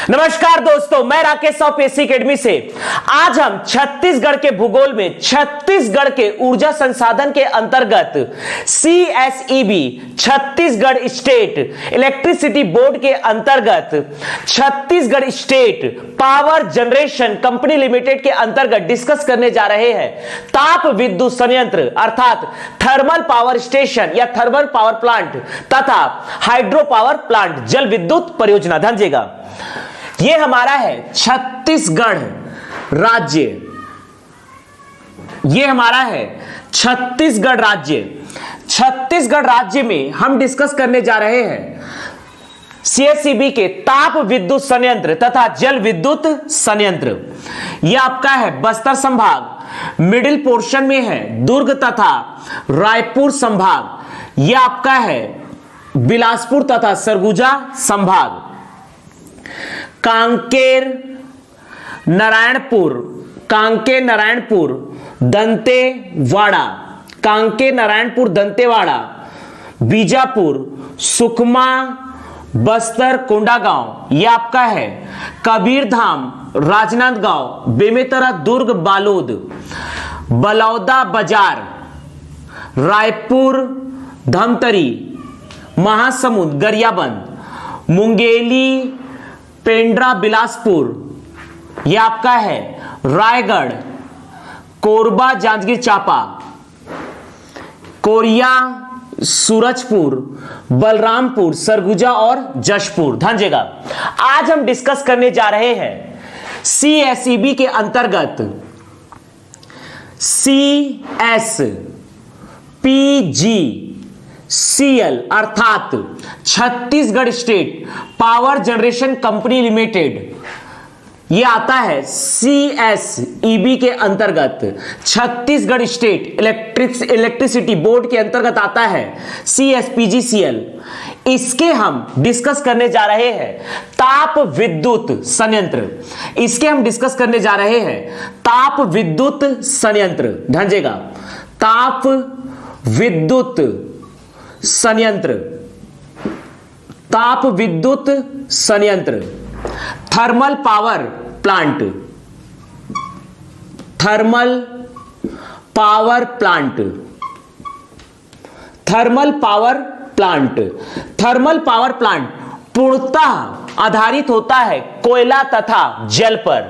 नमस्कार दोस्तों, मैं राकेश ऑफ एसी एकेडमी से। आज हम छत्तीसगढ़ के भूगोल में छत्तीसगढ़ के ऊर्जा संसाधन के अंतर्गत CSEB Chhattisgarh state electricity board के अंतर्गत Chhattisgarh state power generation company limited के अंतर्गत डिस्कस करने जा रहे हैं ताप विद्युत संयंत्र अर्थात थर्मल पावर स्टेशन या थर्मल पावर प्लांट तथा हाइड्रो पावर प्लांट जल विद्युत परियोजना। ध्यान, ये हमारा है छत्तीसगढ़ राज्य, ये हमारा है छत्तीसगढ़ राज्य। छत्तीसगढ़ राज्य में हम डिस्कस करने जा रहे हैं CSEB के ताप विद्युत संयंत्र तथा जल विद्युत संयंत्र। यह आपका है बस्तर संभाग, मिडिल पोर्शन में है दुर्ग तथा रायपुर संभाग। यह आपका है बिलासपुर तथा सरगुजा संभाग। कांकेर नारायणपुर, कांकेर नारायणपुर दंतेवाड़ा, कांकेर नारायणपुर दंतेवाड़ा, बीजापुर, सुकमा, बस्तर कोंडागांव। यह आपका है कबीरधाम, राजनांदगांव, बेमेतरा, दुर्ग, बालोद, बलौदा बाजार, रायपुर, धमतरी, महासमुंद, गरियाबंद, मुंगेली, पेंड्रा, बिलासपुर। यह आपका है रायगढ़, कोरबा, जांजगीर चांपा, कोरिया, सूरजपुर, बलरामपुर, सरगुजा और जशपुर। ध्यान, आज हम डिस्कस करने जा रहे हैं CSEB के अंतर्गत CSPGCL अर्थात Chhattisgarh state power generation company limited. यह आता है CSEB के अंतर्गत, छत्तीसगढ़ स्टेट इलेक्ट्रिसिटी बोर्ड के अंतर्गत आता है CSPGCL। इसके हम डिस्कस करने जा रहे हैं ताप विद्युत संयंत्र। इसके हम डिस्कस करने जा रहे हैं ताप विद्युत संयंत्र। ध्यान, ताप विद्युत संयंत्र, ताप विद्युत संयंत्र, thermal power plant, thermal power plant, thermal power plant. Thermal power plant पूर्णतः आधारित होता है कोयला तथा जल पर,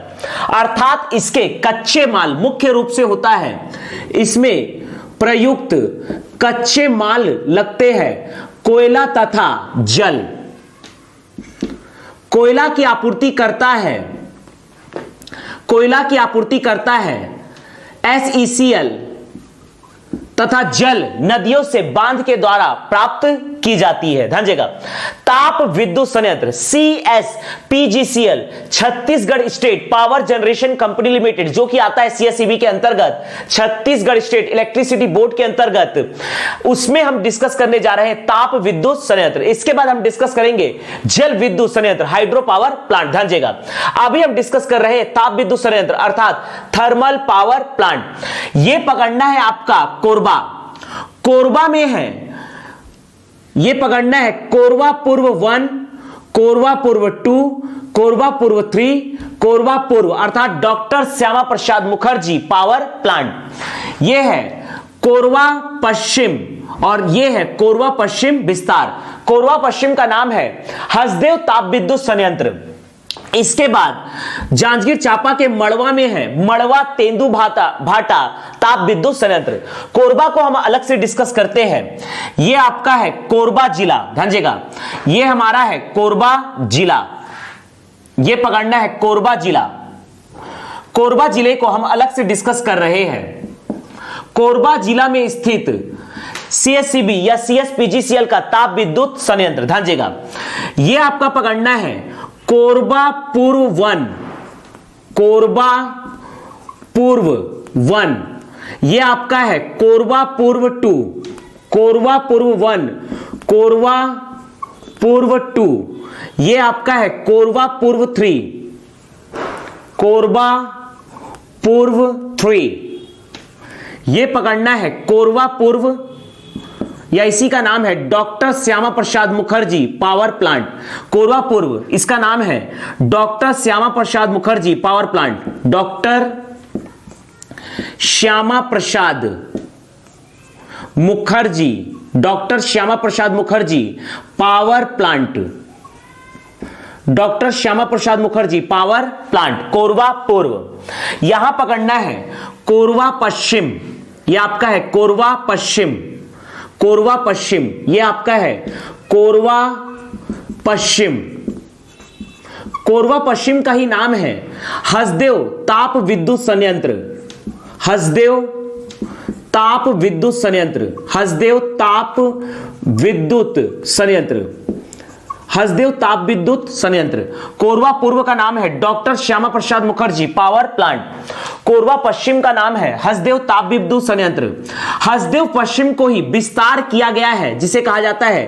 अर्थात इसके कच्चे माल मुख्य रूप से होता है, इसमें प्रयुक्त कच्चे माल लगते हैं कोयला तथा जल। कोयला की आपूर्ति करता है, कोयला की आपूर्ति करता है SECL तथा जल नदियों से बांध के द्वारा प्राप्त की जाती है। ध्यान, ताप विद्युत संयंत्र CSPGCL Chhattisgarh state power generation company limited, जो कि आता है CSEB के अंतर्गत, छत्तीसगढ़ स्टेट इलेक्ट्रिसिटी बोर्ड के अंतर्गत, उसमें हम डिस्कस करने जा रहे हैं ताप विद्युत संयंत्र। इसके बाद हम डिस्कस करेंगे जल विद्युत संयंत्र हाइड्रो पावर प्लांट। ध्यान, अभी हम डिस्कस कर रहे हैं ताप विद्युत संयंत्र अर्थात थर्मल पावर प्लांट। यह पकड़ना है आपका कोरबा, कोरबा में है, यह पकड़ना है कोरबा पूर्व 1, कोरबा पूर्व 2, कोरबा पूर्व 3, कोरबा पूर्व अर्थात doctor Shyama Prasad Mukherjee power plant. यह है कोरबा पश्चिम और यह है कोरबा पश्चिम विस्तार। कोरबा पश्चिम का नाम है हसदेव ताप विद्युत संयंत्र। इसके बाद जांजगीर चांपा के मड़वा में है मड़वा तेंदु भाटा ताप विद्युत संयंत्र। कोरबा को हम अलग से डिस्कस करते हैं। यह आपका है कोरबा जिला। ध्यान, यह हमारा है कोरबा जिला, यह पकड़ना है कोरबा जिला। कोरबा जिले को हम अलग से डिस्कस कर रहे हैं। कोरबा जिला में स्थित CSEB या CSPGCL का ताप विद्युत संयंत्र। ध्यान, यह आपका पकड़ना है कोरबा पूर्व 1, कोरबा पूर्व 1। यह आपका है कोरबा पूर्व 2, कोरबा पूर्व 1, कोरबा पूर्व 2। यह आपका है कोरबा पूर्व 3, कोरबा पूर्व 3। यह पकड़ना है कोरबा पूर्व या इसी का नाम है doctor Shyama Prasad Mukherjee power plant. Korba पूर्व इसका नाम है doctor Shyama Prasad Mukherjee power plant. Doctor Shyama Prasad Mukherjee, doctor Shyama Prasad Mukherjee power plant, doctor Shyama Prasad Mukherjee power plant Korba पूर्व। यहां पकड़ना है कोरबा पश्चिम, यह आपका है कोरबा पश्चिम, कोरबा पश्चिम यह आपका है कोरबा पश्चिम। कोरबा पश्चिम का ही नाम है हसदेव ताप विद्युत संयंत्र, हसदेव ताप विद्युत संयंत्र, हसदेव ताप विद्युत संयंत्र, हसदेव ताप विद्युत संयंत्र। कोरबा पूर्व का नाम है doctor Shyama Prasad Mukherjee power plant. Korba पश्चिम का नाम है हसदेव ताप विद्युत संयंत्र। हसदेव पश्चिम को ही विस्तार किया गया है जिसे कहा जाता है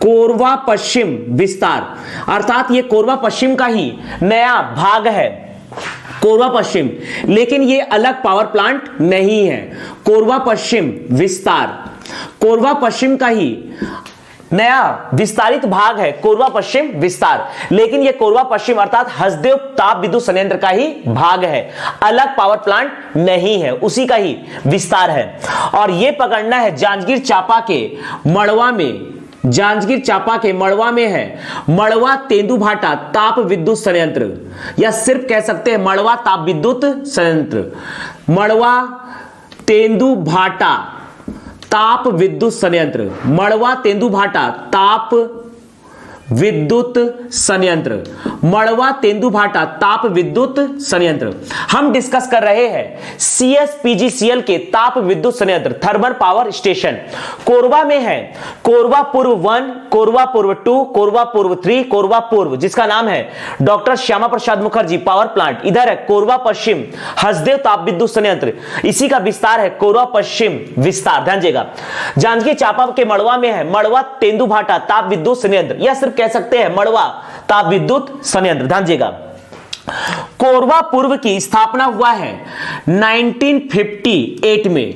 कोरबा पश्चिम विस्तार, अर्थात यह कोरबा पश्चिम का ही नया भाग है कोरबा पश्चिम, लेकिन यह अलग पावर प्लांट नहीं है। कोरबा पश्चिम विस्तार, कोरबा पश्चिम का ही नया विस्तारित भाग है कोरबा पश्चिम विस्तार, लेकिन यह कोरबा पश्चिम अर्थात हसदेव ताप विद्युत संयंत्र का ही भाग है, अलग पावर प्लांट नहीं है, उसी का ही विस्तार है। और यह पकड़ना है जांजगीर चांपा के मड़वा में, जांजगीर चांपा के मड़वा में है मड़वा तेंदुभाटा ताप विद्युत संयंत्र, या सिर्फ कह सकते हैं मड़वा ताप विद्युत संयंत्र, मड़वा तेंदुभाटा ताप विद्युत संयंत्र, मड़वा तेंदुभाटा ताप विद्युत संयंत्र, मड़वा तेंदुभाटा ताप विद्युत संयंत्र। हम डिस्कस कर रहे हैं CSPGCL के ताप विद्युत संयंत्र थर्मल पावर स्टेशन। कोरबा में है कोरबा पूर्व 1, कोरबा पूर्व 2, कोरबा पूर्व 3, कोरबा पूर्व जिसका नाम है doctor Shyama Prasad Mukherjee power plant. इधर है कोरबा पश्चिम हसदेव ताप विद्युत संयंत्र, इसी का विस्तार है कोरबा पश्चिम विस्तार। ध्यान देगा जांजगीर चांपा के मड़वा में है मड़वा तेंदुभाटा ताप विद्युत संयंत्र, या सिर्फ कह सकते हैं मड़वा ताप विद्युत संयंत्र। ध्यान दीजिएगा कोरबा पूर्व की स्थापना हुआ है 1958 में,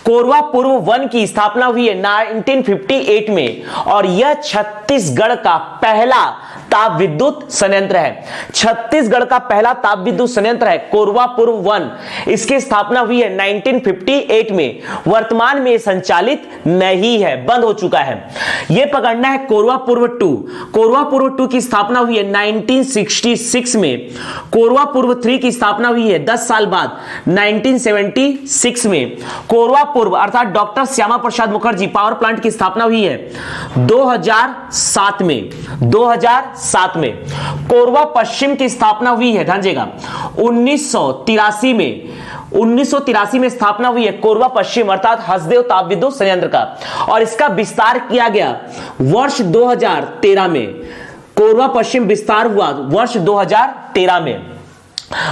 कोरबा पूर्व 1 की स्थापना हुई है 1958 में, और यह छत्तीसगढ़ का पहला ताप विद्युत संयंत्र है। छत्तीसगढ़ का पहला ताप विद्युत संयंत्र है कोरबा पूर्व 1, इसकी स्थापना हुई है 1958 में। वर्तमान में संचालित नहीं है, बंद हो चुका है। यह पकड़ना है कोरबा पूर्व 2, कोरबा पूर्व 2 की स्थापना हुई है 1966 में। कोरबा पूर्व 3 की स्थापना हुई है 10 साल बाद 1976 में। कोरबा पूर्व अर्थात doctor Shyama Prasad Mukherjee power plant की स्थापना हुई है 2007 में, 2007 में। कोरबा पश्चिम की स्थापना हुई है, ध्यान दीजिएगा 1983 में, 1983 में स्थापना हुई है कोरबा पश्चिम अर्थात हसदेव ताप विद्युत संयंत्र का, और इसका विस्तार किया गया वर्ष 2013 में। कोरबा पश्चिम विस्तार हुआ वर्ष 2013 में।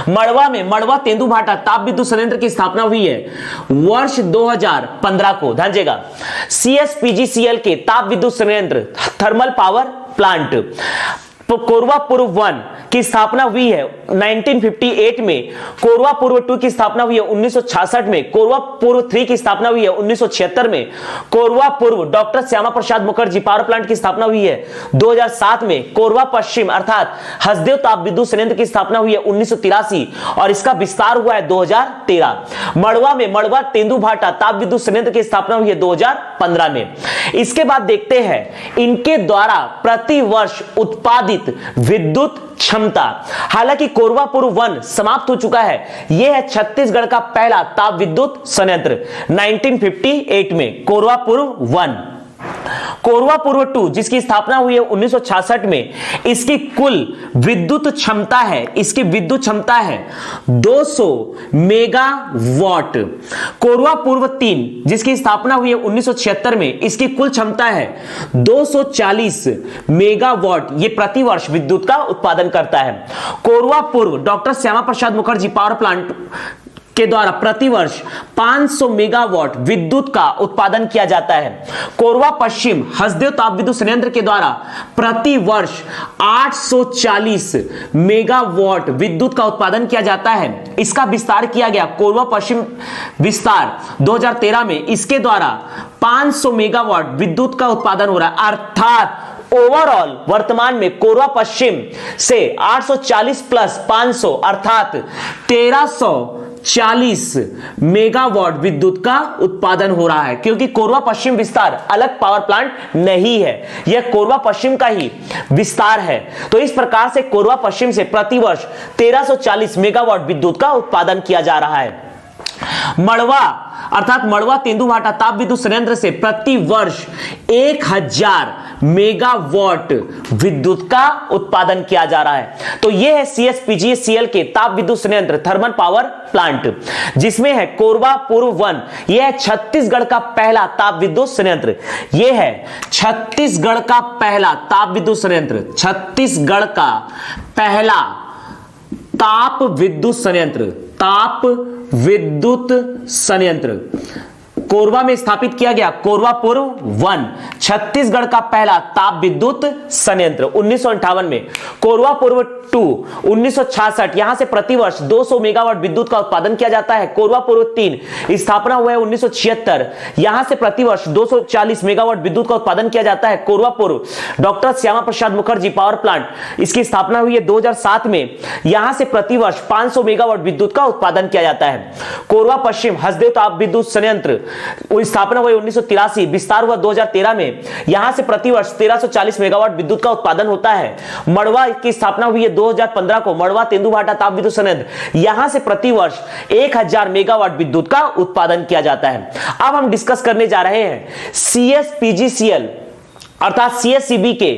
मड़वा में मड़वा तेंदुभाटा ताप विद्युत संयंत्र की स्थापना हुई है वर्ष 2015 को। ध्यान दीजिएगा CSPGCL के ताप विद्युत संयंत्र थर्मल पावर प्लांट कोरबा पूर्व 1 की स्थापना हुई है 1958 में। कोरबा पूर्व 2 की स्थापना हुई है 1966 में। कोरबा पूर्व 3 की स्थापना हुई है 1976 में। कोरबा पूर्व doctor Shyama Prasad Mukherjee power plant की स्थापना हुई है 2007 में। कोरबा पश्चिम अर्थात हसदेव ताप विद्युत संयंत्र की स्थापना हुई है 1983 और इसका विस्तार हुआ है 2013। मड़वा में मड़वा तेंदुभाटा ताप विद्युत संयंत्र की स्थापना हुई है 2015 में। इसके बाद देखते हैं इनके द्वारा प्रति वर्ष उत्पादित विद्युत क्षमता। हालांकि कोरबा पूर्व 1 समाप्त हो चुका है, यह है छत्तीसगढ़ का पहला ताप विद्युत संयंत्र 1958 में। कोरबा पूर्व 1, कोरबा पूर्व 2 जिसकी स्थापना हुई है 1966 में, इसकी कुल विद्युत क्षमता है, इसकी विद्युत क्षमता है 200 मेगावाट। कोरबा पूर्व 3 जिसकी स्थापना हुई है 1976 में, इसकी कुल क्षमता है 240 मेगावाट। यह प्रति वर्ष विद्युत का उत्पादन करता है। कोरबा पूर्व doctor Shyama Prasad Mukherjee power plant के द्वारा प्रतिवर्ष 500 मेगावाट विद्युत का उत्पादन किया जाता है। कोरबा पश्चिम हसदेव ताप विद्युत संयंत्र के द्वारा प्रति वर्ष 840 मेगावाट विद्युत का उत्पादन किया जाता है। इसका विस्तार किया गया कोरबा पश्चिम विस्तार 2013 में, इसके द्वारा 500 मेगावाट विद्युत का उत्पादन हो रहा है। अर्थात ओवरऑल वर्तमान में कोरबा पश्चिम से 840 प्लस 500 अर्थात 1340 मेगावाट विद्युत का उत्पादन हो रहा है, क्योंकि कोरबा पश्चिम विस्तार अलग पावर प्लांट नहीं है, यह कोरबा पश्चिम का ही विस्तार है। तो इस प्रकार से कोरबा पश्चिम से प्रतिवर्ष 1340 मेगावाट विद्युत का उत्पादन किया जा रहा है। मड़वा अर्थात मड़वा तेंदुभाटा ताप विद्युत संयंत्र से प्रति वर्ष 1000 मेगावाट विद्युत का उत्पादन किया जा रहा है। तो यह है CSPGCL के ताप विद्युत संयंत्र थर्मल पावर प्लांट, जिसमें है कोरबा पूर्व 1। यह है छत्तीसगढ़ का पहला ताप विद्युत संयंत्र। यह है छत्तीसगढ़ का पहला ताप विद्युत संयंत्र, छत्तीसगढ़ का पहला ताप विद्युत संयंत्र, ताप विद्युत संयंत्र कोरबा में स्थापित किया गया। कोरबा पूर्व 1 छत्तीसगढ़ का पहला ताप विद्युत संयंत्र 1958 में। कोरबा पूर्व 2 1966, यहां से प्रतिवर्ष 200 मेगावाट विद्युत का उत्पादन किया जाता है। कोरबा पूर्व 3 स्थापना हुआ है 1976, यहां से प्रतिवर्ष 240 मेगावाट विद्युत का उत्पादन किया जाता है। कोरबा पूर्व doctor Shyama Prasad Mukherjee power plant, इसकी स्थापना हुई है 2007 में, यहां से प्रतिवर्ष 500 मेगावाट विद्युत का उत्पादन किया जाता है। कोरबा पश्चिम हसदेव ताप विद्युत संयंत्र स्थापना हुई 1983, विस्तार हुआ 2013 में, यहां से प्रतिवर्ष 1340 मेगावाट विद्युत का उत्पादन होता है। मड़वा की स्थापना हुई है 2015 को, मड़वा तेंदुभाटा ताप विद्युत संयंत्र, यहां से प्रतिवर्ष 1000 मेगावाट विद्युत का उत्पादन किया जाता है। अब हम डिस्कस करने जा रहे हैं CSPGCL अर्थात CSCB के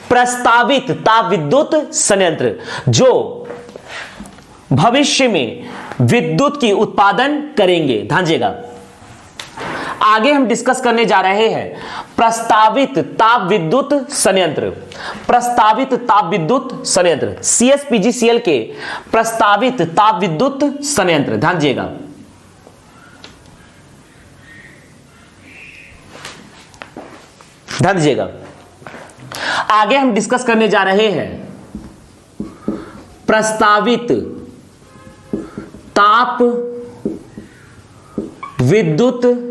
प्रस्तावित ताप विद्युत संयंत्र जो भविष्य में विद्युत की उत्पादन करेंगे। ध्यान आगे हम डिस्कस करने जा रहे हैं प्रस्तावित ताप विद्युत संयंत्र, प्रस्तावित ताप विद्युत संयंत्र CSPGCL के प्रस्तावित ताप विद्युत संयंत्र। ध्यान दीजिएगा, ध्यान दीजिएगा। आगे हम डिस्कस करने जा रहे हैं प्रस्तावित ताप विद्युत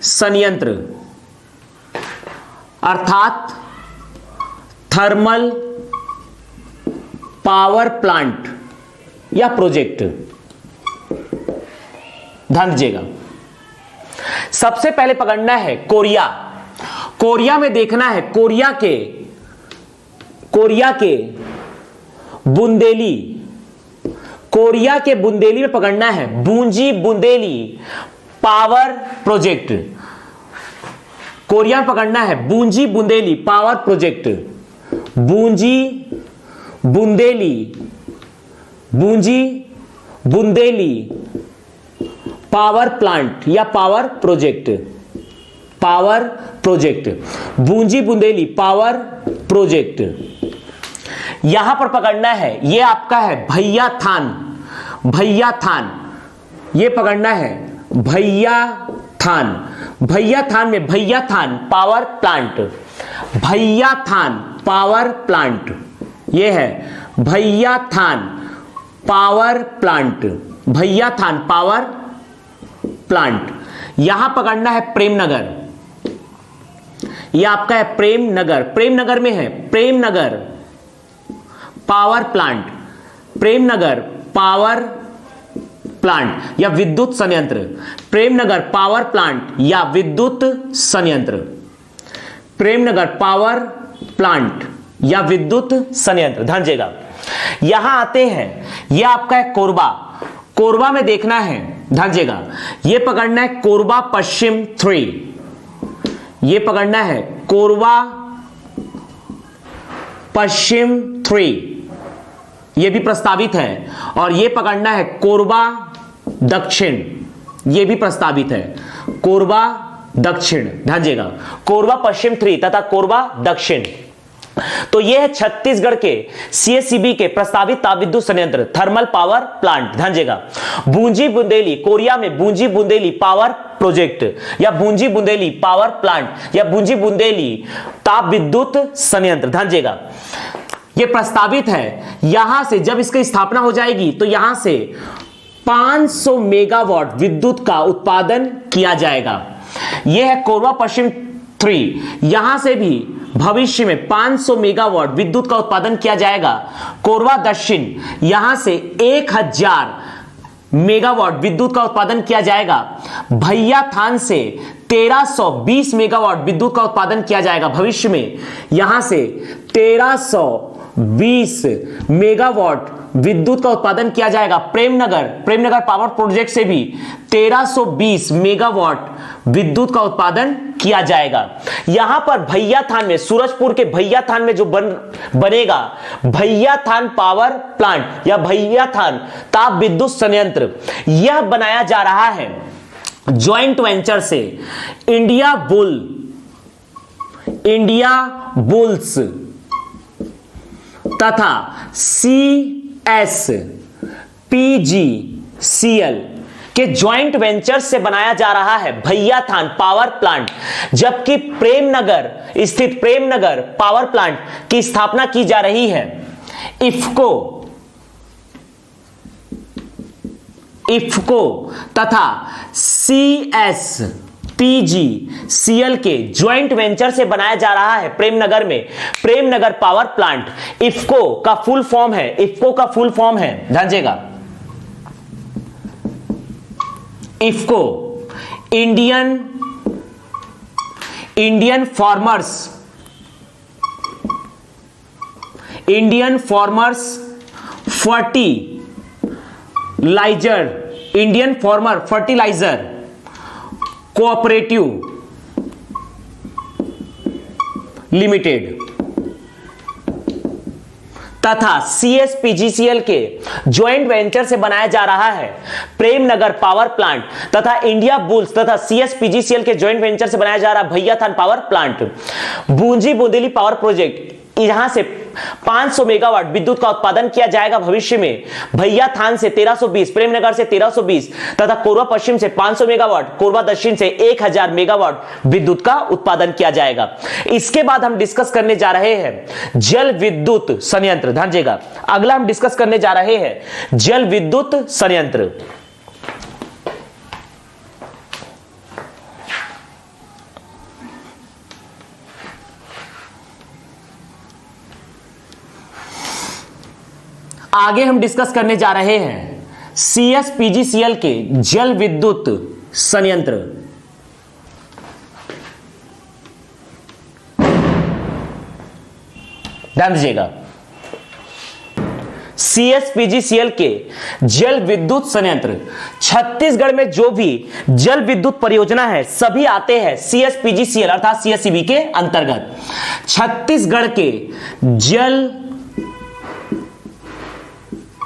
संयंत्र अर्थात थर्मल पावर प्लांट या प्रोजेक्ट। ध्यान दीजिएगा, सबसे पहले पकड़ना है कोरिया। कोरिया में देखना है कोरिया के बुंदेली, कोरिया के बुंदेली में पकड़ना है बूंजी बुंदेली पावर प्रोजेक्ट। कोरिया में पकड़ना है Bunji Bundeli power project, Bunji Bundeli power plant या power project, Bunji Bundeli power project. यहां पर पकड़ना है, यह आपका है भैया थान, यह पकड़ना है भैया थान में भैया थान पावर प्लांट, भैया थान पावर प्लांट, यह है भैया थान पावर प्लांट, भैया थान पावर प्लांट। यहां पकड़ना है प्रेमनगर, यह आपका है प्रेमनगर में है Premnagar power plant, Premnagar power plant या विद्युत संयंत्र, प्रेमनगर पावर प्लांट या विद्युत संयंत्र, प्रेमनगर पावर प्लांट या विद्युत संयंत्र। ध्यान दीजिएगा, यहां आते हैं, यह आपका है कोरबा में देखना है। ध्यान दीजिएगा, यह पकड़ना है कोरबा पश्चिम 3, यह पकड़ना है कोरबा पश्चिम 3, यह भी प्रस्तावित है, और यह पकड़ना है कोरबा दक्षिण, यह भी प्रस्तावित है कोरबा दक्षिण। ध्यान दीजिएगा, कोरबा पश्चिम 3 तथा कोरबा दक्षिण, तो यह है छत्तीसगढ़ के सीएससीबी के प्रस्तावित तापविद्युत संयंत्र थर्मल पावर प्लांट। ध्यान दीजिएगा, भूंजी बुंदेली, कोरिया में भूंजी बुंदेली पावर प्रोजेक्ट या भूंजी बुंदेली पावर प्लांट या भूंजी बुंदेली ताप विद्युत संयंत्र। ध्यान दीजिएगा, यह प्रस्तावित है। यहां से जब इसकी स्थापना हो जाएगी तो यहां से 500 मेगावाट विद्युत का उत्पादन किया जाएगा। यह है कोरबा पश्चिम 3। यहां से भी भविष्य में 500 मेगावाट विद्युत का उत्पादन किया जाएगा। कोरबा दक्षिण, यहां से 1000 मेगावाट विद्युत का उत्पादन किया जाएगा। भैया थान से 1320 मेगावाट विद्युत का उत्पादन किया जाएगा भविष्य में। यहां से 1320 मेगावाट विद्युत का उत्पादन किया जाएगा। प्रेमनगर पावर प्रोजेक्ट से भी 1320 मेगावाट विद्युत का उत्पादन किया जाएगा। यहां पर भैया थान में, सूरजपुर के भैया थान में जो बनेगा भैया थान पावर प्लांट या भैया थान ताप विद्युत संयंत्र, यह बनाया जा रहा है जॉइंट वेंचर से इंडिया बुल्स तथा CSPGCL के ज्वाइंट वेंचर से बनाया जा रहा है भैया थान पावर प्लांट। जबकि प्रेमनगर स्थित प्रेमनगर पावर प्लांट की स्थापना की जा रही है इफ्को तथा CSPGCL के ज्वाइंट वेंचर से बनाया जा रहा है प्रेमनगर में प्रेमनगर पावर प्लांट। इफ्को का फुल फॉर्म है, ध्यान दीजिएगा, IFFCO Indian farmers fertiliser cooperative limited तथा CSPGCL के ज्वाइंट वेंचर से बनाया जा रहा है प्रेमनगर पावर प्लांट तथा इंडिया बुल्स तथा CSPGCL के ज्वाइंट वेंचर से बनाया जा रहा है Bhaiyathan power plant. Bhunji Bundeli power project, यहां से 500 मेगावाट विद्युत का उत्पादन किया जाएगा भविष्य में। भैया थान से 1320, प्रेमनगर से 1320 तथा कोरबा पश्चिम से 500 मेगावाट, कोरबा दक्षिण से 1000 मेगावाट विद्युत का उत्पादन किया जाएगा। इसके बाद हम डिस्कस करने जा रहे हैं जल विद्युत संयंत्र। ध्यान दीजिएगा, अगला हम डिस्कस करने जा रहे हैं जल विद्युत संयंत्र। आगे हम डिस्कस करने जा रहे हैं CSPGCL के जल विद्युत संयंत्र। ध्यान दीजिएगा, CSPGCL के जल विद्युत संयंत्र, छत्तीसगढ़ में जो भी जल विद्युत परियोजना है सभी आते हैं CSPGCL अर्थात CSCB के अंतर्गत। छत्तीसगढ़ के जल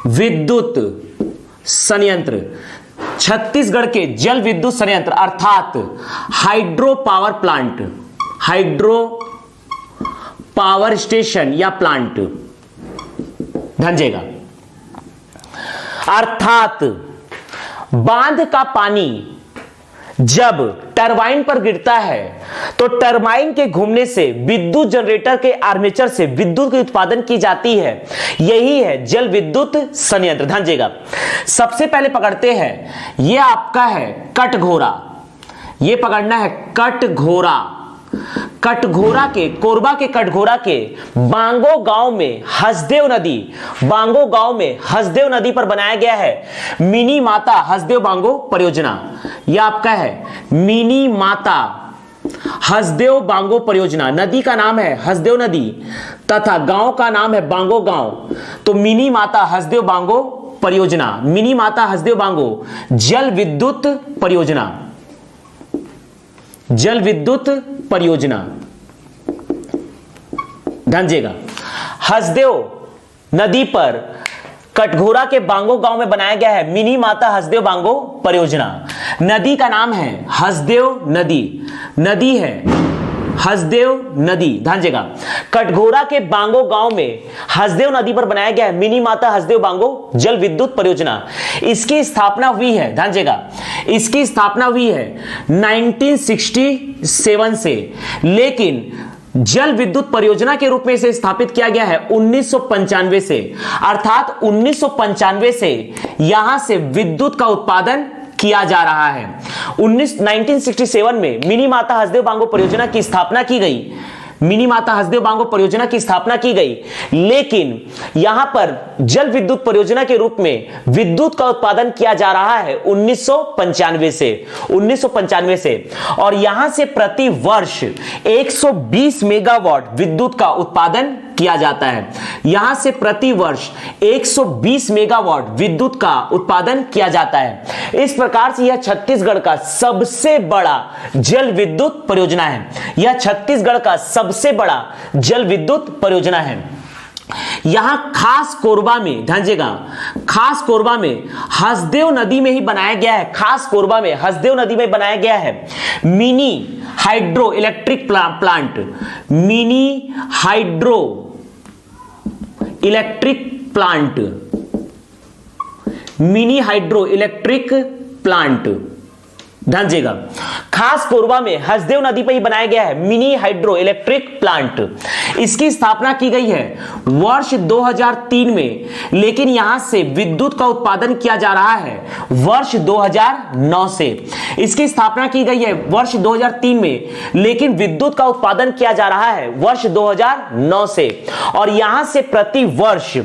विद्युत संयंत्र, छत्तीसगढ़ के जल विद्युत संयंत्र अर्थात हाइड्रो पावर स्टेशन या प्लांट। ध्यान दीजिएगा, अर्थात बांध का पानी जब टरबाइन पर गिरता है तो टरबाइन के घूमने से विद्युत जनरेटर के आर्मेचर से विद्युत की उत्पादन की जाती है। यही है जल विद्युत संयंत्र। ध्यान दीजिएगा, सबसे पहले पकड़ते हैं, यह आपका है कटघोरा, यह पकड़ना है कटघोरा। कटघोरा के, कोरबा के कटघोरा के बांगो गांव में हसदेव नदी पर बनाया गया है मिनी माता हसदेव बांगो परियोजना। यह आपका है मिनी माता हसदेव बांगो परियोजना। नदी का नाम है हसदेव नदी तथा गांव का नाम है बांगो गांव। तो मिनी माता हसदेव बांगो परियोजना, मिनी माता हसदेव बांगो जल विद्युत परियोजना, जल विद्युत परियोजना। ध्यान दीजिएगा, हसदेव नदी पर कटघोरा के बांगो गांव में बनाया गया है मिनी माता हसदेव बांगो परियोजना। नदी का नाम है हसदेव नदी, नदी है हसदेव नदी, ध्यान दीजिएगा, कटघोरा के बांगो गांव में हसदेव नदी पर बनाया गया है मिनी माता हसदेव बांगो जल विद्युत परियोजना। इसकी स्थापना हुई है, ध्यान दीजिएगा, इसकी स्थापना हुई है 1967 से, लेकिन जल विद्युत परियोजना के रूप में इसे स्थापित किया गया है 1995 से। अर्थात 1995 से यहां से विद्युत का उत्पादन किया जा रहा है। 1967 में मिनी माता हसदेव बांगो परियोजना की स्थापना की गई, मिनी माता हसदेव बांगो परियोजना की स्थापना की गई, लेकिन यहां पर जल विद्युत परियोजना के रूप में विद्युत का उत्पादन किया जा रहा है 1995 से, और यहां से प्रति वर्ष 120 मेगावाट विद्युत का उत्पादन किया जाता है। यहां से प्रति वर्ष 120 मेगावाट विद्युत का उत्पादन किया जाता है। इस प्रकार से यह छत्तीसगढ़ का सबसे बड़ा जल विद्युत परियोजना है। यह छत्तीसगढ़ का सबसे बड़ा जल विद्युत परियोजना है। यहां खास कोरबा में, ध्यान दीजिएगा, खास कोरबा में हसदेव नदी में ही बनाया गया है, खास कोरबा में हसदेव नदी में बनाया गया है mini hydro electric plant, mini hydro electric plant, mini hydro electric plant, ध्यान दीजिएगा, खास कोरबा में हसदेव नदी पर ही बनाया गया है मिनी हाइड्रो इलेक्ट्रिक प्लांट। इसकी स्थापना की गई है वर्ष 2003 में, लेकिन यहां से विद्युत का उत्पादन किया जा रहा है वर्ष 2009 से। इसकी स्थापना की गई है वर्ष 2003 में, लेकिन विद्युत का उत्पादन किया जा रहा है वर्ष 2009 से, और यहां से प्रति वर्ष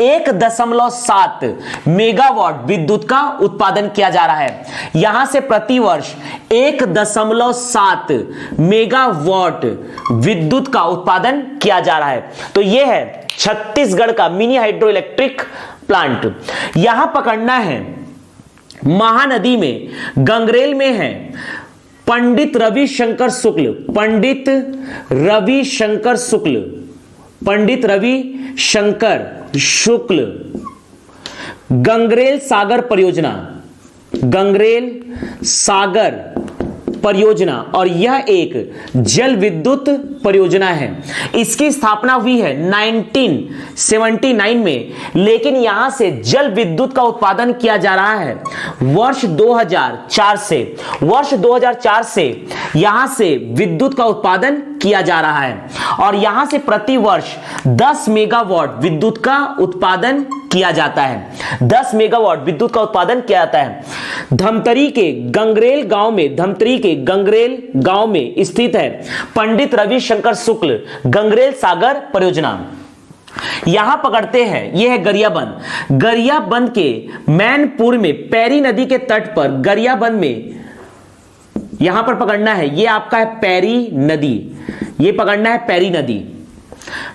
1.7 मेगावाट विद्युत का उत्पादन किया जा रहा है। यहां से प्रति वर्ष 1.7 मेगावाट विद्युत का उत्पादन किया जा रहा है। तो यह है छत्तीसगढ़ का मिनी हाइड्रो इलेक्ट्रिक प्लांट। यहां पकड़ना है महानदी में, गंगरेल में है पंडित रविशंकर शुक्ल, पंडित रविशंकर शुक्ल, पंडित रविशंकर शुक्ल गंगरेल सागर परियोजना, गंगरेल सागर परियोजना, और यह एक जल विद्युत परियोजना है। इसकी स्थापना हुई है 1979 में, लेकिन यहां से जल विद्युत का उत्पादन किया जा रहा है वर्ष 2004 से। वर्ष 2004 से यहां से विद्युत का उत्पादन किया जा रहा है, और यहां से प्रति वर्ष 10 मेगावाट विद्युत का उत्पादन किया जाता है। 10 मेगावाट विद्युत का उत्पादन किया जाता है। धमतरी के गंगरेल गांव में, धमतरी के गंगरेल गांव में स्थित है पंडित रविशंकर शुक्ल गंगरेल सागर परियोजना। यहां पकड़ते हैं, यह है गरियाबंद। गरियाबंद के मैनपुर में पैरी नदी के तट पर, गरियाबंद में यहां पर पकड़ना है, यह आपका है पैरी नदी, यह पकड़ना है पैरी नदी।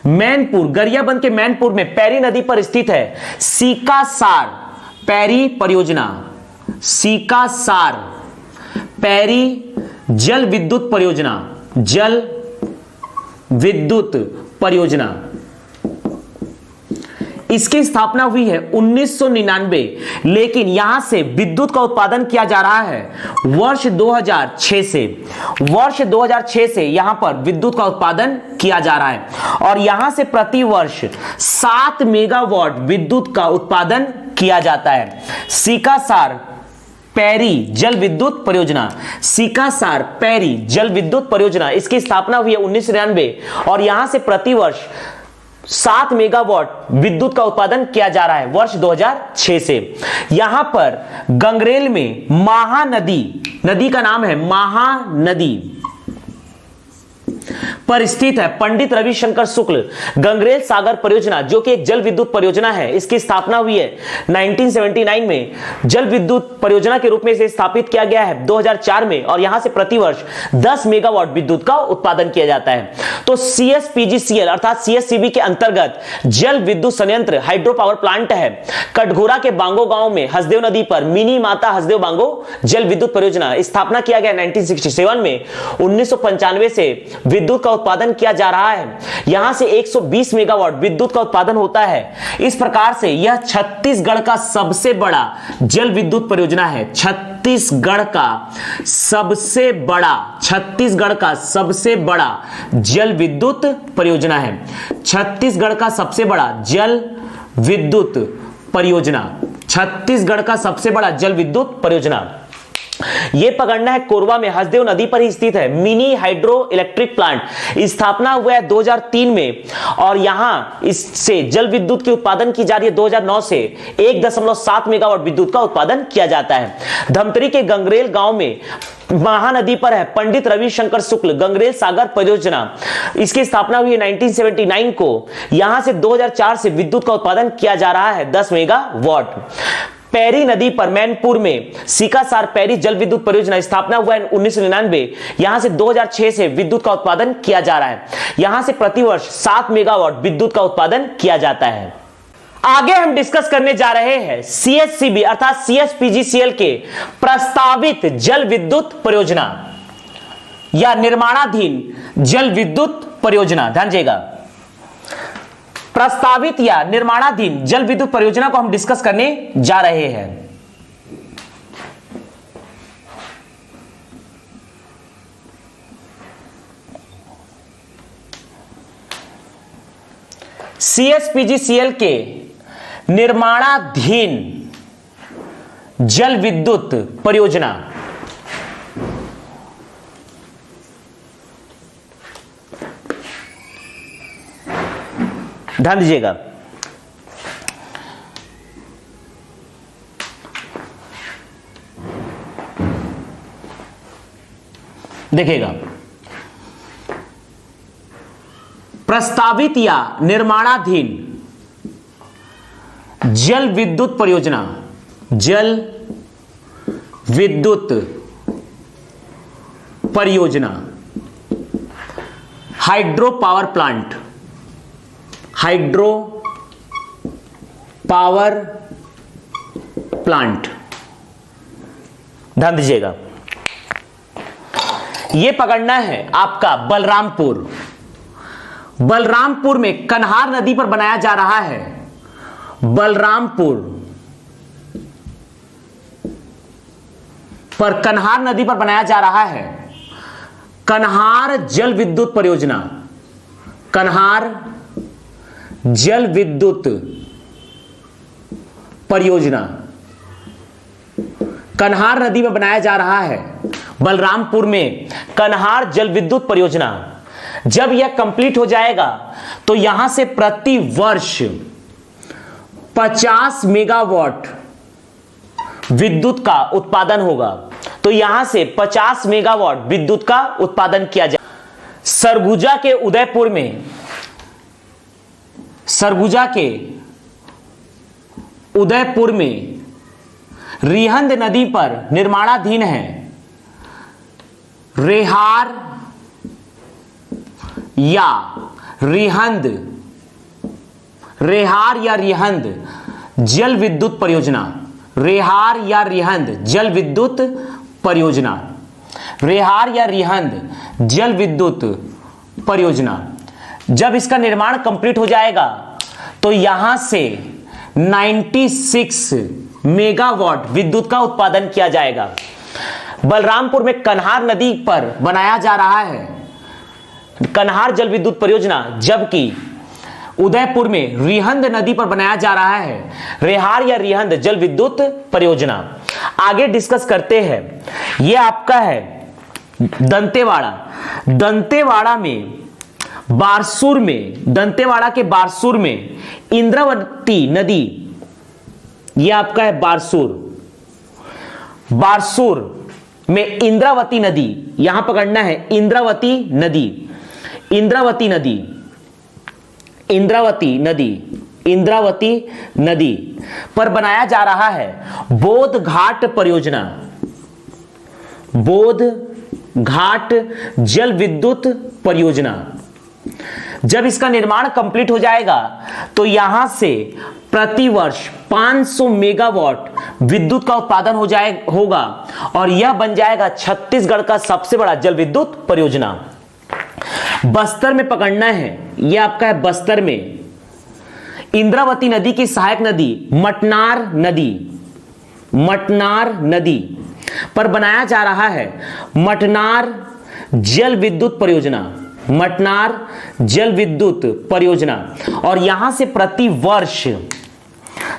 मैनपुर, गरियाबंद के मैनपुर में पैरी नदी पर स्थित है सीकासार पैरी परियोजना, सीकासार पैरी जल विद्युत परियोजना, जल विद्युत परियोजना। इसकी स्थापना हुई है 1999, लेकिन यहां से विद्युत का उत्पादन किया जा रहा है वर्ष 2006 से। वर्ष 2006 से यहां पर विद्युत का उत्पादन किया जा रहा है, और यहां से प्रति वर्ष 7 मेगावाट विद्युत का उत्पादन किया जाता है। सीकासार पैरी जल विद्युत परियोजना, सीकासार पैरी जल विद्युत परियोजना, इसकी स्थापना हुई है 1999, और यहां से प्रति वर्ष 7 मेगावाट विद्युत का उत्पादन किया जा रहा है वर्ष 2006 से। यहां पर गंगरेल में महानदी, नदी का नाम है महानदी पर स्थित है पंडित रविशंकर शुक्ल गंगरेल सागर परियोजना, जो कि एक जल विद्युत परियोजना है। इसकी स्थापना हुई है 1979 में, जल विद्युत परियोजना के रूप में इसे स्थापित किया गया है 2004 में, और यहां से प्रति वर्ष 10 मेगावाट विद्युत का उत्पादन किया जाता है। तो CSPGCL अर्थात CSCB के अंतर्गत जल विद्युत संयंत्र हाइड्रो पावर प्लांट है कटघोरा के बांगो गांव में हसदेव नदी पर मिनी माता हसदेव बांगो जल विद्युत परियोजना। स्थापना किया गया 1967 में। 1995 से विद्युत का उत्पादन किया जा रहा है। यहां से 120 मेगावाट विद्युत का उत्पादन होता है। इस प्रकार से यह छत्तीसगढ़ का सबसे बड़ा जल विद्युत परियोजना है। छत्तीसगढ़ का सबसे बड़ा जल विद्युत परियोजना है। छत्तीसगढ़ का सबसे बड़ा जल विद्युत परियोजना ये पकड़ना है। कोरबा में हसदेव नदी पर ही स्थित है। मिनी हाइड्रो इलेक्ट्रिक प्लांट स्थापना हुआ है 2003 में और यहां इससे जल विद्युत की उत्पादन की जा रही है। 2009 से 1.7 मेगावाट विद्युत का उत्पादन किया जाता है। धमतरी के गंगरेल गांव में महानदी पर है पंडित रविशंकर शुक्ल गंगरेल सागर परियोजना। इसकी स्थापना हुई है 1979 को। यहां से 2004 से विद्युत का उत्पादन किया जा रहा है 10 मेगावाट। पैरी नदी पर मैनपुर में सीकासार पैरी जल विद्युत परियोजना स्थापना हुआ है 1999। यहां से 2006 से विद्युत का उत्पादन किया जा रहा है। यहां से प्रतिवर्ष 7 मेगावाट विद्युत का उत्पादन किया जाता है। आगे हम डिस्कस करने जा रहे हैं सीएससीबी अर्थात सीएसपीजीसीएल के प्रस्तावित जल विद्युत परियोजना या निर्माणाधीन जल विद्युत परियोजना। ध्यान दीजिएगा, प्रस्तावित या निर्माणाधीन जल विद्युत परियोजना को हम डिस्कस करने जा रहे हैं। सीएसपीजीसीएल के निर्माणाधीन जल विद्युत परियोजना ध्यान दीजिएगा, देखिएगा, प्रस्तावित या निर्माणाधीन जल विद्युत परियोजना, जल विद्युत परियोजना, hydro power plant, hydro power plant. ध्यान दीजिएगा, यह पकड़ना है आपका बलरामपुर। बलरामपुर में कन्हार नदी पर बनाया जा रहा है। बलरामपुर पर कन्हार नदी पर बनाया जा रहा है कन्हार जल विद्युत परियोजना। कन्हार जल विद्युत परियोजना कन्हार नदी में बनाया जा रहा है। बलरामपुर में कन्हार जल विद्युत परियोजना जब यह कंप्लीट हो जाएगा तो यहां से प्रति वर्ष 50 मेगावाट विद्युत का उत्पादन होगा। तो यहां से 50 मेगावाट विद्युत का उत्पादन किया जाए। सरगुजा के उदयपुर में, सरगुजा के उदयपुर में रिहंद नदी पर निर्माणाधीन है रेहार या रिहंद, रेहार या रिहंद जल विद्युत परियोजना। रेहार या रिहंद जल विद्युत परियोजना, रेहार या रिहंद जल विद्युत परियोजना। जब इसका निर्माण कंप्लीट हो जाएगा तो यहां से 96 मेगावाट विद्युत का उत्पादन किया जाएगा। बलरामपुर में कन्हार नदी पर बनाया जा रहा है कन्हार जल विद्युत परियोजना, जबकि उदयपुर में रिहंद नदी पर बनाया जा रहा है रेहार या रिहंद जल विद्युत परियोजना। आगे डिस्कस करते हैं। यह आपका है दंतेवाड़ा। दंतेवाड़ा में बारसूर में, दंतेवाड़ा के बारसूर में इंद्रावती नदी, यह आपका है बारसूर। बारसूर में इंद्रावती नदी, यहां पकड़ना है इंद्रावती नदी, इंद्रावती नदी, इंद्रावती नदी, इंद्रावती नदी पर बनाया जा रहा है बोध घाट परियोजना। बोध घाट जल विद्युत परियोजना। जब इसका निर्माण कंप्लीट हो जाएगा तो यहां से प्रतिवर्ष 500 मेगावाट विद्युत का उत्पादन होगा और यह बन जाएगा छत्तीसगढ़ का सबसे बड़ा जल विद्युत परियोजना। बस्तर में पकड़ना है, यह आपका है बस्तर में इंद्रावती नदी की सहायक नदी मटनार नदी, मटनार नदी पर बनाया जा रहा है मटनार जल विद्युत परियोजना, मटनार जल विद्युत परियोजना, और यहां से प्रति वर्ष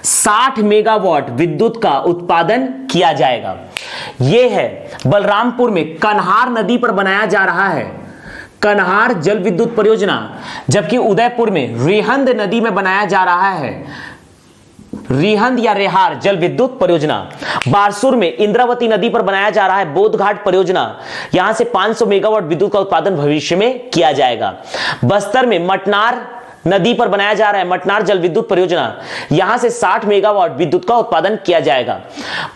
60 मेगावाट विद्युत का उत्पादन किया जाएगा। यह है बलरामपुर में कन्हार नदी पर बनाया जा रहा है कन्हार जल विद्युत परियोजना, जबकि उदयपुर में रिहंद नदी में बनाया जा रहा है रिहंद या रेहार जल विद्युत परियोजना। बारसूर में इंद्रावती नदी पर बनाया जा रहा है बोधघाट परियोजना, यहां से 500 मेगावाट विद्युत का उत्पादन भविष्य में किया जाएगा। बस्तर में मटनार नदी पर बनाया जा रहा है मटनार जल विद्युत परियोजना, यहां से 60 मेगावाट विद्युत का उत्पादन किया जाएगा।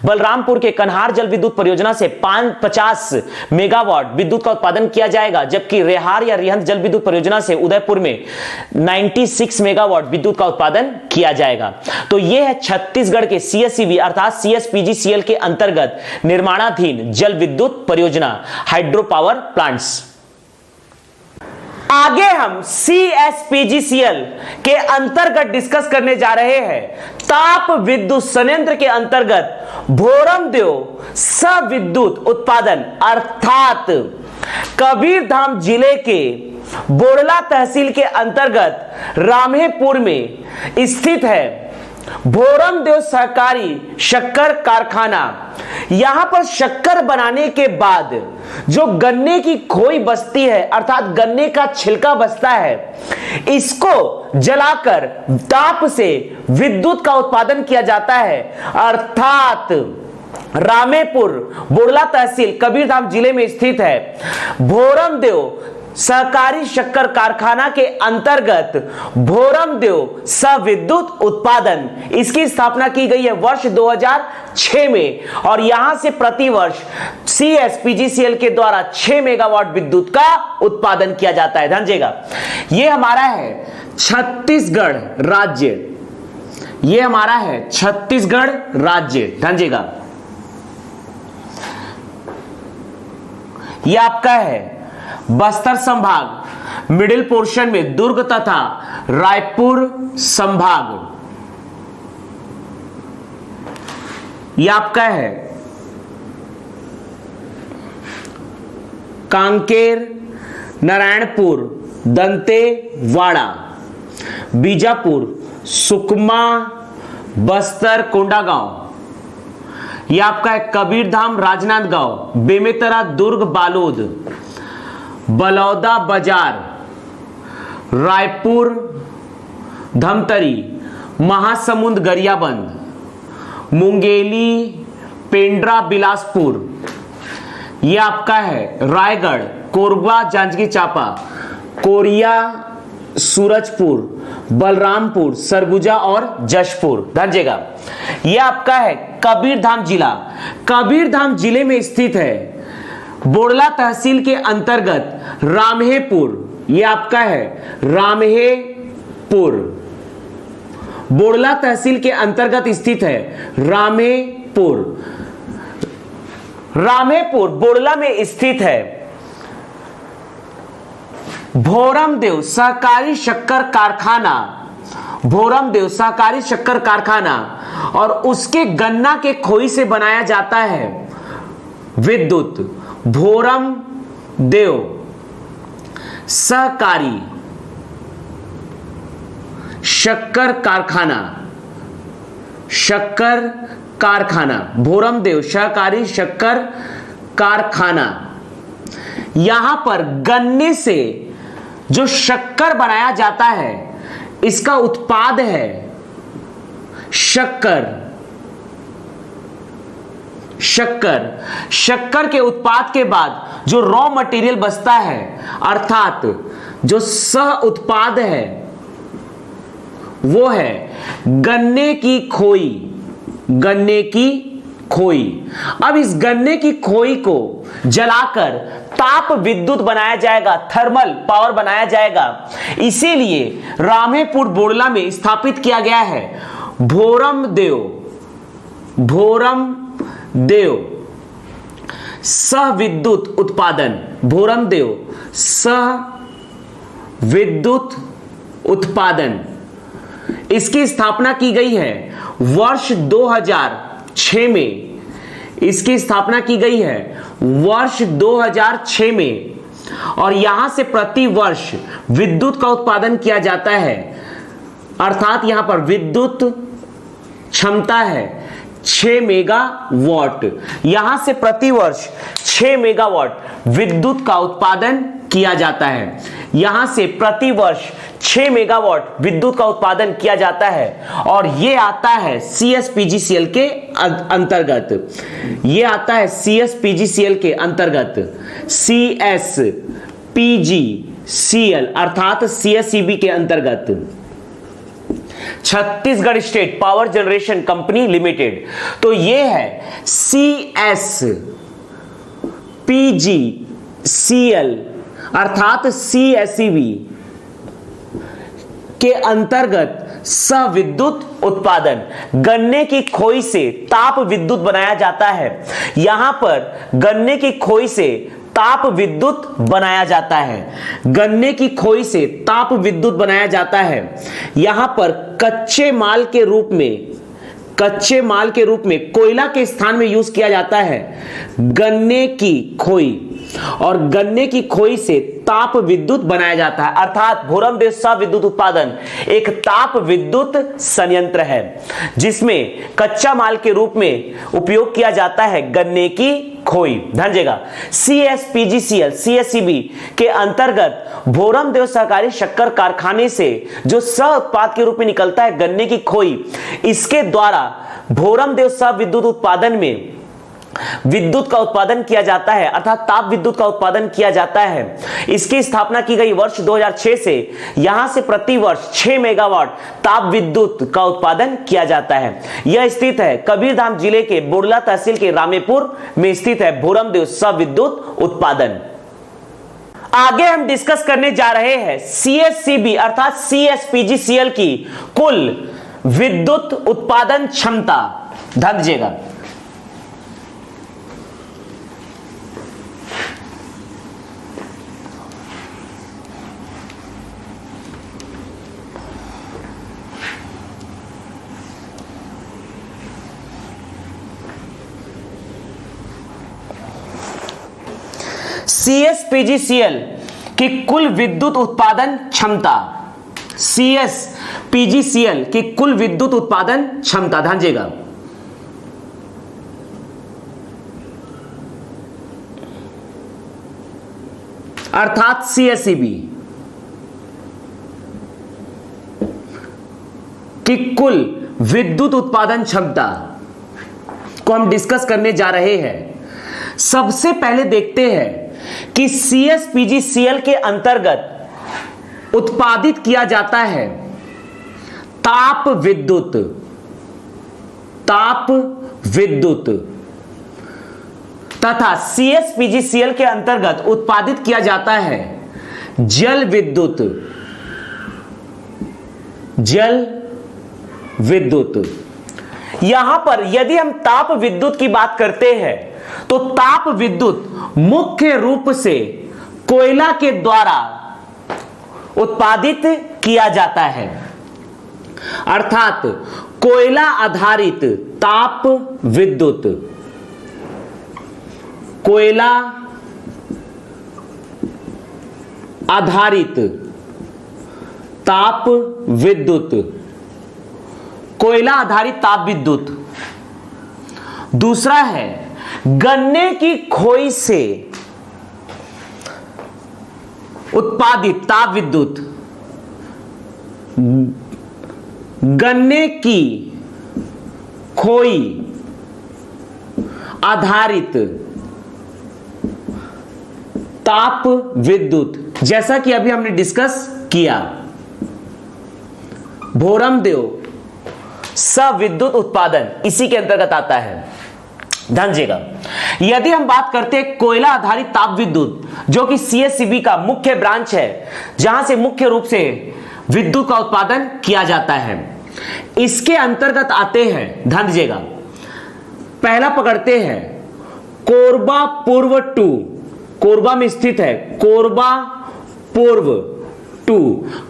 बलरामपुर के कन्हार जल विद्युत परियोजना से 50 मेगावाट विद्युत का उत्पादन किया जाएगा, जबकि रेहार या रिहंद जल विद्युत परियोजना से उदयपुर में 96 मेगावाट विद्युत का उत्पादन किया जाएगा। तो यह है छत्तीसगढ़ के सीएससीवी अर्थात सीएसपीजीसीएल के अंतर्गत निर्माणाधीन जल विद्युत परियोजना हाइड्रो पावर प्लांट्स। आगे हम सीएसपीजीसीएल के अंतर्गत डिस्कस करने जा रहे हैं ताप विद्युत संयंत्र के अंतर्गत भोरमदेव सविद्युत उत्पादन अर्थात कबीरधाम जिले के बोड़ला तहसील के अंतर्गत रामेपुर में स्थित है भोरमदेव सहकारी शक्कर कारखाना। यहां पर शक्कर बनाने के बाद जो गन्ने की खोई बचती है अर्थात गन्ने का छिलका बचता है, इसको जलाकर ताप से विद्युत का उत्पादन किया जाता है अर्थात रामेपुर बोड़ला तहसील कबीरधाम जिले में स्थित है भोरमदेव सहकारी शक्कर कारखाना के अंतर्गत भोरमदेव सविद्युत उत्पादन, इसकी स्थापना की गई है वर्ष 2006 में और यहां से प्रति वर्ष सीएसपीजीसीएल के द्वारा 6 मेगावाट विद्युत का उत्पादन किया जाता है। ध्यान, यह हमारा है छत्तीसगढ़ राज्य, यह हमारा है छत्तीसगढ़ राज्य। ध्यान, यह आपका है बस्तर संभाग, मिडिल पोर्शन में दुर्ग तथा रायपुर संभाग, यह आपका है कांकेर, नारायणपुर, दंतेवाड़ा, बीजापुर, सुकमा, बस्तर, कोंडागांव, यह आपका है कबीरधाम, राजनांदगांव, बेमेतरा, दुर्ग, बालोद, बलौदा बाजार, रायपुर, धमतरी, महासमुंद, गरियाबंद, मुंगेली, पेंड्रा, बिलासपुर, यह आपका है रायगढ़, कोरबा, जांजगीर चांपा, कोरिया, सूरजपुर, बलरामपुर, सरगुजा और जशपुर। ध्यान, यह आपका है कबीरधाम जिला, कबीरधाम जिले में स्थित है बोड़ला तहसील के अंतर्गत रामेपुर, यह आपका है रामेपुर, बोड़ला तहसील के अंतर्गत स्थित है रामेपुर, रामेपुर बोड़ला में स्थित है भोरमदेव सहकारी शक्कर कारखाना, भोरमदेव सहकारी शक्कर कारखाना और उसके गन्ना के खोई से बनाया जाता है विद्युत। भोरमदेव सहकारी शक्कर कारखाना, शक्कर कारखाना, भोरमदेव सहकारी शक्कर कारखाना, यहां पर गन्ने से जो शक्कर बनाया जाता है इसका उत्पाद है शक्कर। शक्कर, शक्कर के उत्पाद के बाद जो रॉ मटेरियल बचता है अर्थात जो सह उत्पाद है वो है गन्ने की खोई, गन्ने की खोई। अब इस गन्ने की खोई को जलाकर ताप विद्युत बनाया जाएगा, थर्मल पावर बनाया जाएगा। इसीलिए रामेपुर बोड़ला में स्थापित किया गया है भोरमदेव, भोरमदेव सहविद्युत उत्पादन, भोरमदेव सहविद्युत उत्पादन। इसकी स्थापना की गई है वर्ष 2006 में इसकी स्थापना की गई है वर्ष 2006 में और यहां से प्रति वर्ष विद्युत का उत्पादन किया जाता है, अर्थात यहां पर विद्युत क्षमता है 6 मेगावाट। यहां से प्रति वर्ष 6 मेगावाट विद्युत का उत्पादन किया जाता है। यहां से प्रति वर्ष 6 मेगावाट विद्युत का उत्पादन किया जाता है और यह आता है CSPGCL के अंतर्गत। यह आता है CSPGCL के अंतर्गत, CSPGCL अर्थात CSEB के अंतर्गत, Chhattisgarh state power generation company limited. तो यह है CSPGCL अर्थात CSEB के अंतर्गत सविद्युत उत्पादन। गन्ने की खोई से ताप विद्युत बनाया जाता है। यहां पर गन्ने की खोई से ताप विद्युत बनाया जाता है। गन्ने की खोई से ताप विद्युत बनाया जाता है। यहां पर कच्चे माल के रूप में कोयला के स्थान में यूज किया जाता है गन्ने की खोई, और गन्ने की खोई से ताप विद्युत बनाया जाता है। अर्थात भोरमदेव सविद्युत उत्पादन एक ताप विद्युत संयंत्र है जिसमें कच्चा माल के रूप में उपयोग किया जाता है गन्ने की खोई। ध्यान देगा, CSPGCL CSEB के अंतर्गत भोरमदेव सहकारी शक्कर कारखाने से जो सह उत्पाद के रूप में निकलता है गन्ने की खोई, इसके द्वारा भोरमदेव सविद्युत उत्पादन में विद्युत का उत्पादन किया जाता है, अर्थात ताप विद्युत का उत्पादन किया जाता है। इसकी स्थापना की गई वर्ष 2006 से। यहां से प्रति वर्ष 6 मेगावाट ताप विद्युत का उत्पादन किया जाता है। यह स्थित है कबीरधाम जिले के बुर्ला तहसील के रामेपुर में स्थित है भोरमदेव सविद्युत उत्पादन। आगे हम डिस्कस करने जा रहे हैं CSCB अर्थात CSPGCL की कुल विद्युत उत्पादन क्षमता। ध्यान दीजिएगा, CSPGCL की कुल विद्युत उत्पादन क्षमता, CSPGCL की कुल विद्युत उत्पादन क्षमता, ध्यान दीजिएगा, अर्थात CSEB की कुल विद्युत उत्पादन क्षमता को हम डिस्कस करने जा रहे हैं। सबसे पहले देखते हैं कि CSPGCL के अंतर्गत उत्पादित किया जाता है ताप विद्युत तथा CSPGCL के अंतर्गत उत्पादित किया जाता है जल विद्युत। यहां पर यदि हम ताप विद्युत की बात करते हैं तो ताप विद्युत मुख्य रूप से कोयला के द्वारा उत्पादित किया जाता है, अर्थात कोयला आधारित ताप विद्युत, कोयला आधारित ताप विद्युत, कोयला आधारित ताप विद्युत। दूसरा है गन्ने की खोई से उत्पादित ताप विद्युत, गन्ने की खोई आधारित ताप विद्युत, जैसा कि अभी हमने डिस्कस किया भोरमदेव सविद्युत उत्पादन इसी के अंतर्गत आता है। ध्यान दीजिएगा, यदि हम बात करते हैं कोयला आधारित ताप विद्युत जो कि CSEB का मुख्य ब्रांच है जहां से मुख्य रूप से विद्युत का उत्पादन किया जाता है, इसके अंतर्गत आते हैं, ध्यान दीजिएगा, पहला पकड़ते हैं कोरबा पूर्व 2, कोरबा में स्थित है कोरबा पूर्व 2।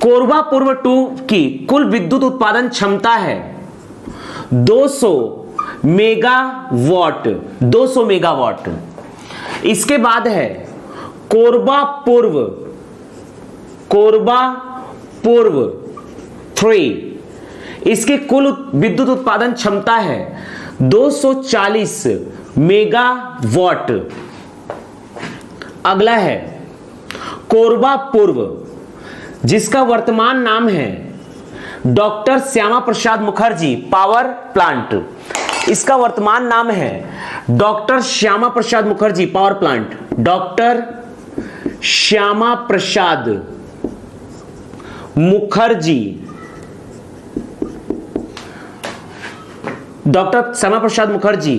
कोरबा पूर्व 2 की कुल विद्युत उत्पादन क्षमता है 200 मेगावाट, 200 मेगावाट। इसके बाद है कोरबा पूर्व 3, इसकी कुल विद्युत उत्पादन क्षमता है 240 मेगावाट। अगला है कोरबा पूर्व, जिसका वर्तमान नाम है doctor Shyama Prasad Mukherjee power plant. इसका वर्तमान नाम है doctor Shyama Prasad Mukherjee power plant. Doctor Shyama Prasad Mukherjee, doctor Shyama Prasad Mukherjee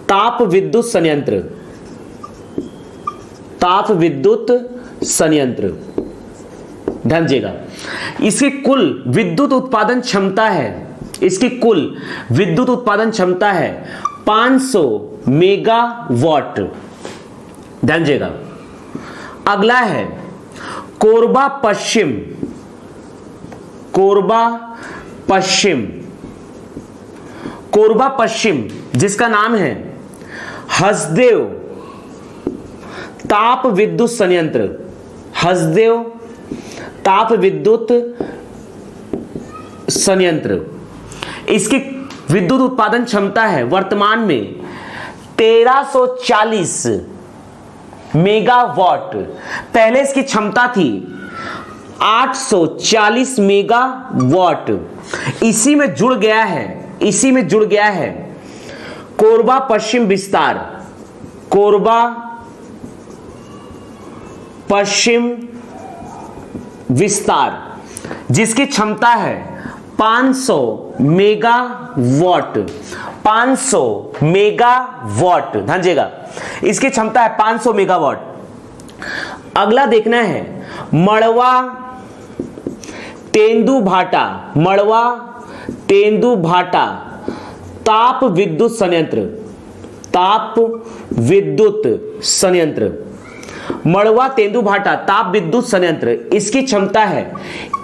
ताप विद्युत संयंत्र, ध्यान दीजिएगा। इसकी कुल विद्युत उत्पादन क्षमता है 500 मेगावाट, ध्यान दीजिएगा। अगला है कोरबा पश्चिम, जिसका नाम है हसदेव ताप विद्युत संयंत्र। इसकी विद्युत उत्पादन क्षमता है वर्तमान में 1340 मेगावाट। पहले इसकी क्षमता थी 840 मेगावाट। इसी में जुड़ गया है कोरबा पश्चिम विस्तार, जिसकी क्षमता है 500 मेगावाट। ध्यान दीजिएगा, इसकी क्षमता है 500 मेगावाट। अगला देखना है मड़वा तेंदुभाटा ताप विद्युत संयंत्र। मड़वा तेंदुभाटा ताप विद्युत संयंत्र, इसकी क्षमता है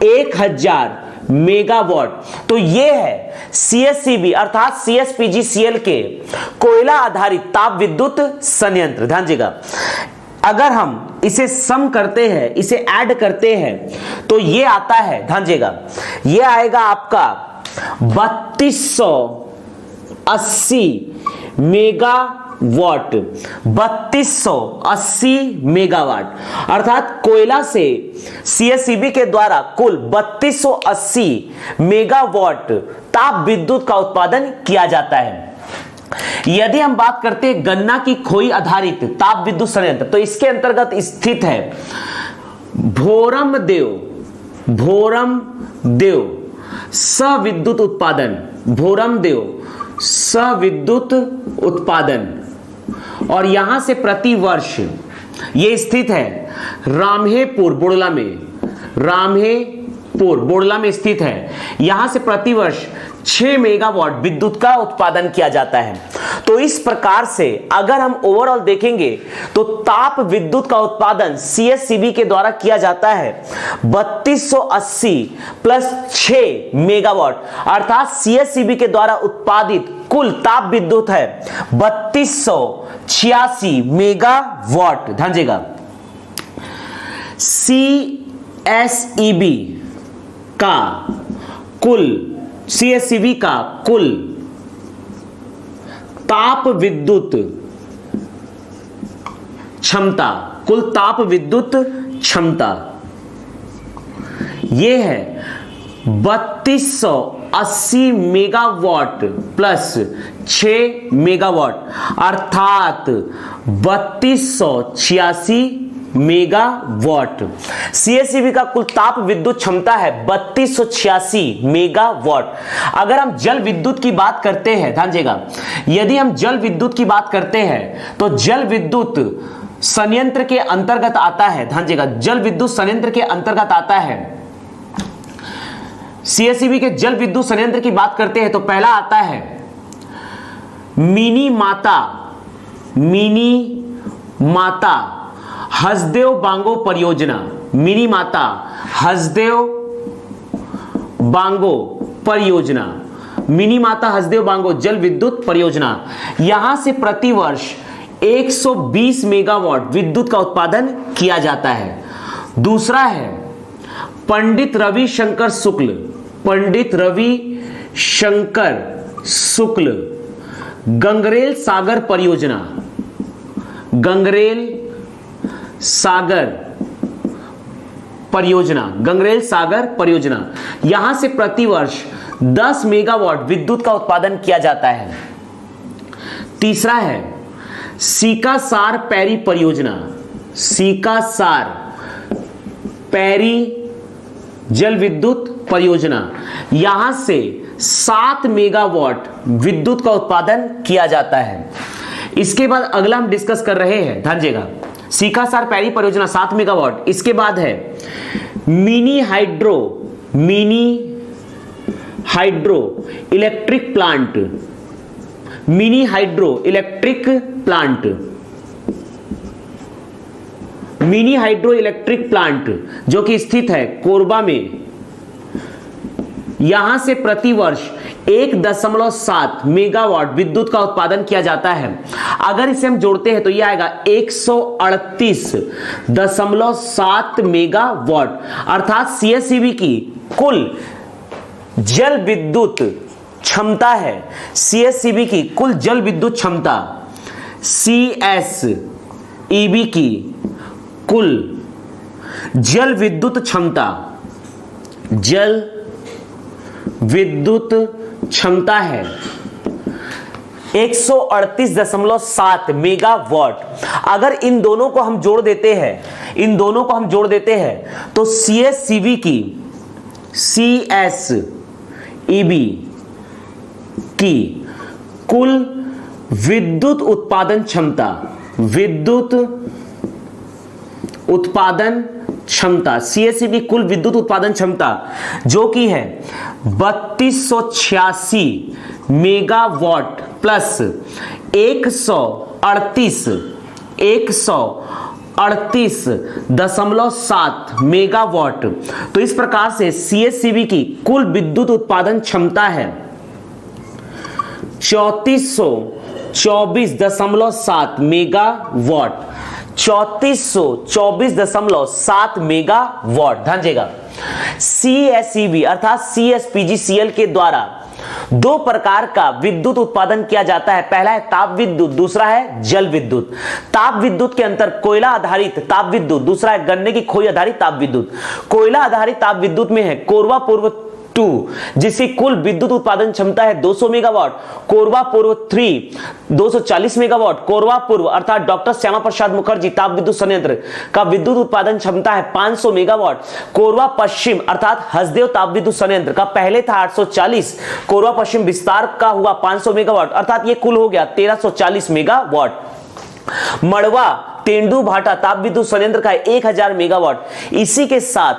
1000 मेगावाट। तो ये है CSCB अर्थात CSPGCL के कोयला आधारित ताप विद्युत संयंत्र। ध्यान दीजिएगा, अगर हम इसे सम करते हैं, इसे ऐड करते हैं, तो ये आता है, ध्यान दीजिएगा, ये आएगा आपका 3280 मेगावाट। 3280 मेगावाट अर्थात कोयला से CSCB के द्वारा कुल 3280 मेगावाट ताप विद्युत का उत्पादन किया जाता है। यदि हम बात करते हैं गन्ना की खोई आधारित ताप विद्युत संयंत्र, तो इसके अंतर्गत स्थित है भोरमदेव सविद्युत उत्पादन, और यहां से प्रति वर्ष यह स्थित है रामहेपुर बोड़ला में स्थित है। यहां से प्रति वर्ष 6 मेगावाट विद्युत का उत्पादन किया जाता है। तो इस प्रकार से अगर हम ओवरऑल देखेंगे तो ताप विद्युत का उत्पादन CSCB के द्वारा किया जाता है 3280 प्लस 6 मेगावाट, अर्थात CSCB के द्वारा उत्पादित कुल ताप विद्युत है 3286 मेगावाट। ध्यान दीजिएगा, CSCB का कुल ताप विद्युत क्षमता यह है 3280 मेगावाट प्लस 6 मेगावाट, अर्थात 3286 मेगावाट। CSCB का कुल ताप विद्युत क्षमता है 3286 मेगावाट। अगर हम जल विद्युत की बात करते हैं, ध्यान दीजिएगा, यदि हम जल विद्युत की बात करते हैं तो जल विद्युत संयंत्र के अंतर्गत आता है, ध्यान दीजिएगा, जल विद्युत संयंत्र के अंतर्गत आता है। CSCB के जल विद्युत संयंत्र की बात करते हैं तो पहला आता है मिनी माता हसदेव बांगो परियोजना। मिनी माता हसदेव बांगो परियोजना मिनी माता हसदेव बांगो जल विद्युत परियोजना, यहां से प्रतिवर्ष 120 मेगावाट विद्युत का उत्पादन किया जाता है। दूसरा है पंडित रविशंकर शुक्ल, पंडित रविशंकर शुक्ल गंगरेल सागर परियोजना, गंगरेल सागर परियोजना, गंगरेल सागर परियोजना, यहां से प्रतिवर्ष 10 मेगावाट विद्युत का उत्पादन किया जाता है। तीसरा है सीकासार पैरी परियोजना, सीकासार पैरी जल विद्युत परियोजना, यहां से 7 मेगावाट विद्युत का उत्पादन किया जाता है। इसके बाद अगला हम डिस्कस कर रहे हैं, ध्यान दीजिएगा, सीकासार पैरी परियोजना 7 मेगावाट। इसके बाद है mini hydro electric plant, mini hydro electric plant, mini hydro electric plant जो कि स्थित है कोरबा में, यहां से प्रतिवर्ष 1.7 मेगावाट विद्युत का उत्पादन किया जाता है। अगर इसे हम जोड़ते हैं तो यह आएगा 138.7 मेगावाट, अर्थात सीएससीबी की कुल जल विद्युत क्षमता है, सीएससीबी की कुल जल विद्युत क्षमता, सीएसईबी की कुल जल विद्युत क्षमता, जल विद्युत क्षमता है 138.7 मेगावाट। अगर इन दोनों को हम जोड़ देते हैं, इन दोनों को हम जोड़ देते हैं तो सीएससीबी की, सीएसईबी की कुल विद्युत उत्पादन क्षमता, विद्युत उत्पादन क्षमता, सीएससीबी कुल विद्युत उत्पादन क्षमता जो कि है 3286 मेगावाट प्लस 138.7 मेगावाट। तो इस प्रकार से सीएससीबी की कुल विद्युत उत्पादन क्षमता है 3424.7 मेगावाट, 3424.7 मेगावाट। ध्यान दीजिएगा, सीएसईबी अर्थात सीएसपीजीसीएल के द्वारा दो प्रकार का विद्युत उत्पादन किया जाता है। पहला है ताप विद्युत, दूसरा है जल विद्युत। ताप विद्युत के अंतर कोयला आधारित ताप विद्युत, दूसरा है गन्ने की खोई आधारित ताप विद्युत। कोयला आधारित ताप विद्युत में है कोरबा पूर्व 2 जिसकी कुल विद्युत उत्पादन क्षमता है 200 मेगावाट, कोरबा पूर्व 3 240 मेगावाट, कोरबा पूर्व अर्थात डॉक्टर श्यामा प्रसाद मुखर्जी ताप विद्युत संयंत्र का विद्युत उत्पादन क्षमता है 500 मेगावाट, कोरबा पश्चिम अर्थात हसदेव ताप विद्युत संयंत्र का पहले था 840, कोरबा पश्चिम विस्तार का हुआ 500 मेगावाट, अर्थात ये कुल हो गया 1340 मेगावाट। मड़वा तेंदू भाटा ताप विद्युत संयंत्र का 1000 मेगावाट। इसी के साथ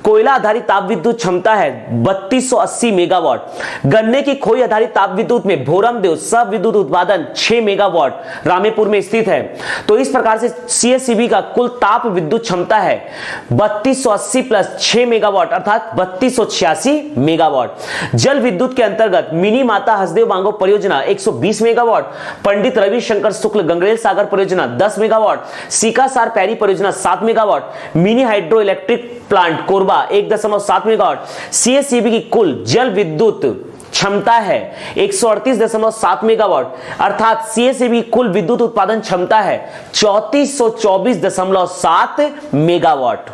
कोयला आधारित ताप विद्युत क्षमता है 3280 मेगावाट। गन्ने की खोई आधारित ताप विद्युत में भोरमदेव सब विद्युत उत्पादन 6 मेगावाट रामेपुर में स्थित है। तो इस प्रकार से सीएससीबी का कुल ताप विद्युत क्षमता है 3280 प्लस 6 मेगावाट अर्थात 3286 मेगावाट। जल विद्युत के अंतर्गत मिनी माता हसदेव बांगो परियोजना 120 मेगावाट, पंडित रविशंकर शुक्ल गंगरेल सागर परियोजना 10 मेगावाट, सीकासार पैरी परियोजना 7 megawatt, mini hydro electric plant Korba 1.7 megawatt. CSCB की कुल जल विद्युत क्षमता है 138.7 मेगावाट अर्थात सीएससीबी कुल विद्युत उत्पादन क्षमता है 3424.7 मेगावाट।